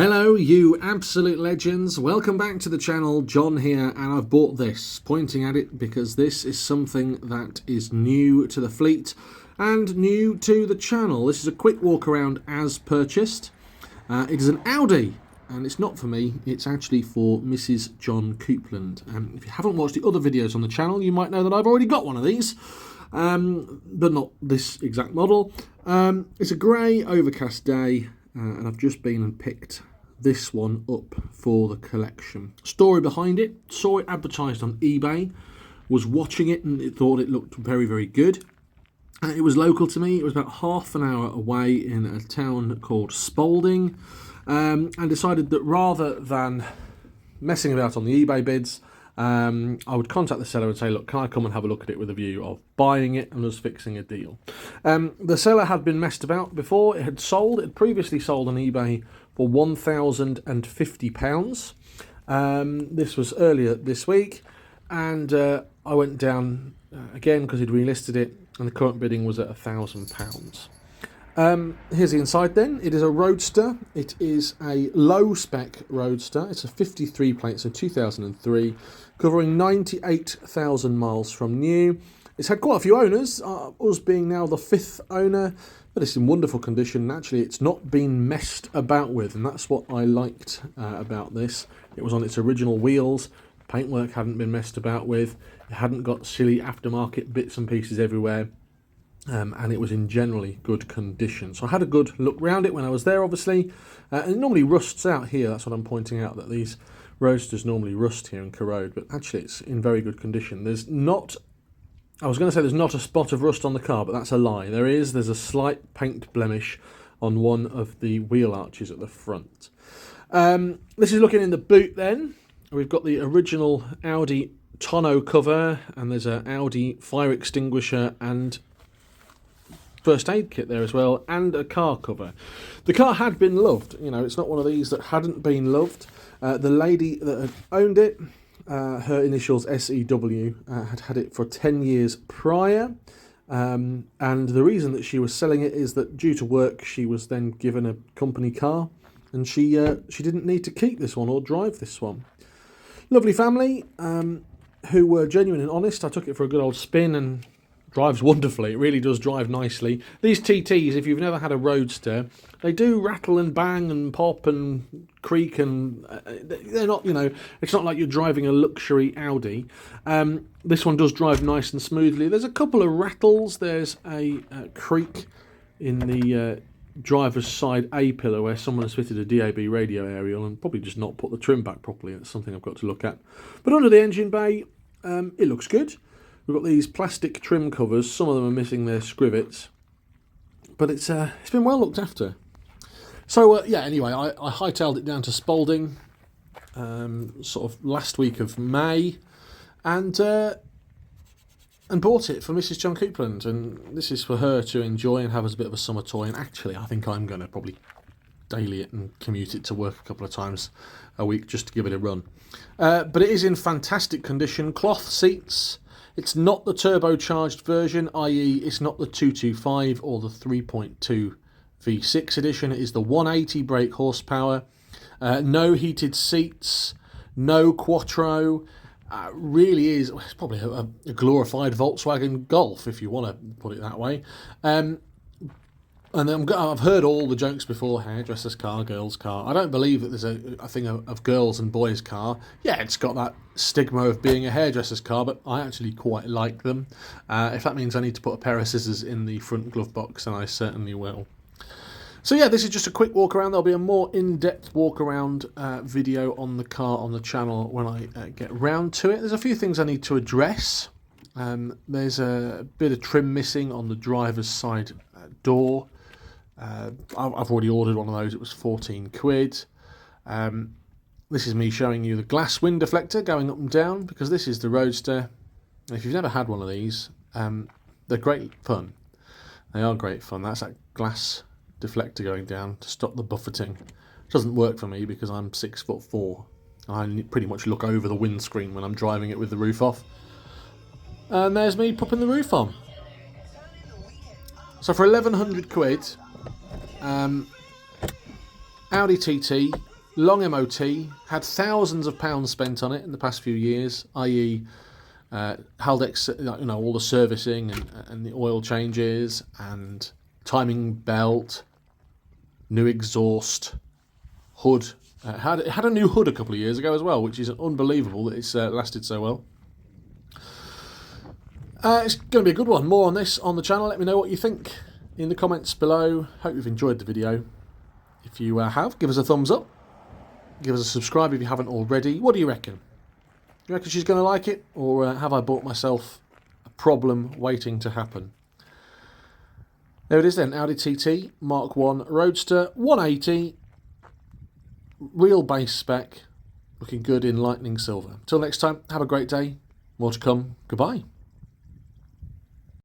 Hello, you absolute legends. Welcome back to the channel. John here, and I've bought this, pointing at it because this is something that is new to the fleet and new to the channel. This is a quick walk around as purchased. It is an Audi, and it's not for me, it's actually for Mrs. John Coupland. If you haven't watched the other videos on the channel, you might know that I've already got one of these, but not this exact model. It's a grey overcast day, and I've just been and picked this one up for the collection. Story behind it: saw it advertised on eBay, was watching it and thought it looked very, very good. It was local to me. It was about half an hour away in a town called Spalding, and decided that rather than messing about on the eBay bids, I would contact the seller and say, look, can I come and have a look at it with a view of buying it and us fixing a deal. The seller had been messed about before. It had sold. It had previously sold on eBay for £1,050. This was earlier this week, and I went down again because he'd relisted it, and the current bidding was at £1,000. Here's the inside then. It is a Roadster. It is a low-spec Roadster. It's a 53 plate, so 2003, covering 98,000 miles from new. It's had quite a few owners, us being now the 5th owner, but it's in wonderful condition. Actually, it's not been messed about with, and that's what I liked about this. It was on its original wheels. Paintwork hadn't been messed about with. It hadn't got silly aftermarket bits and pieces everywhere. And it was in generally good condition. So I had a good look round it when I was there, obviously. And it normally rusts out here. That's what I'm pointing out, that these Roadsters normally rust here and corrode. But actually, it's in very good condition. There's not... I was going to say there's not a spot of rust on the car, but that's a lie. There's a slight paint blemish on one of the wheel arches at the front. This is looking in the boot then. We've got the original Audi tonneau cover, and there's an Audi fire extinguisher and first aid kit there as well, and a car cover. The car had been loved. You know, it's not one of these that hadn't been loved. The lady that had owned it, her initials SEW, had had it for 10 years prior, and the reason that she was selling it is that due to work she was then given a company car, and she didn't need to keep this one or drive this one. Lovely family, who were genuine and honest. I took it for a good old spin, and drives wonderfully. It really does drive nicely. These TTs, if you've never had a Roadster, they do rattle and bang and pop and creak, and they're not, you know, it's not like you're driving a luxury Audi. This one does drive nice and smoothly. There's a couple of rattles. There's a creak in the driver's side A-pillar where someone has fitted a DAB radio aerial and probably just not put the trim back properly. It's something I've got to look at. But under the engine bay, it looks good. We've got these plastic trim covers. Some of them are missing their scrivets, but it's been well looked after. So yeah, anyway, I hightailed it down to Spalding sort of last week of May, and bought it for Mrs. John Coupland, and this is for her to enjoy and have as a bit of a summer toy. And actually, I think I'm going to probably daily it and commute it to work a couple of times a week just to give it a run. But it is in fantastic condition. Cloth seats. It's not the turbocharged version, i.e. it's not the 225 or the 3.2 V6 edition. It is the 180 brake horsepower. No heated seats, no Quattro. Really is, it's probably a glorified Volkswagen Golf, if you want to put it that way. And I've heard all the jokes before: hairdresser's car, girl's car. I don't believe that there's a thing of girls and boys' car. Yeah, it's got that stigma of being a hairdresser's car, but I actually quite like them. If that means I need to put a pair of scissors in the front glove box, then I certainly will. So yeah, this is just a quick walk around. There'll be a more in-depth walk around video on the car on the channel when I get round to it. There's a few things I need to address. There's a bit of trim missing on the driver's side door. I've already ordered one of those. It was 14 quid. This is me showing you the glass wind deflector going up and down, because this is the Roadster. And if you've never had one of these, they're great fun. They are great fun. That's that glass deflector going down to stop the buffeting. It doesn't work for me because I'm 6'4". I pretty much look over the windscreen when I'm driving it with the roof off. And there's me popping the roof on. So for 1,100 quid, Audi TT long MOT, had thousands of pounds spent on it in the past few years, i.e. Haldex, all the servicing and the oil changes and timing belt, new exhaust, hood. It had a new hood a couple of years ago as well, which is unbelievable that it's lasted so well. It's going to be a good one. More on this on the channel. Let me know what you think in the comments below. Hope you've enjoyed the video. If you have, give us a thumbs up. Give us a subscribe if you haven't already. What do you reckon? Do you reckon she's going to like it? Or have I bought myself a problem waiting to happen? There it is then. Audi TT Mark 1 Roadster 180. Real base spec. Looking good in lightning silver. Till next time, have a great day. More to come. Goodbye.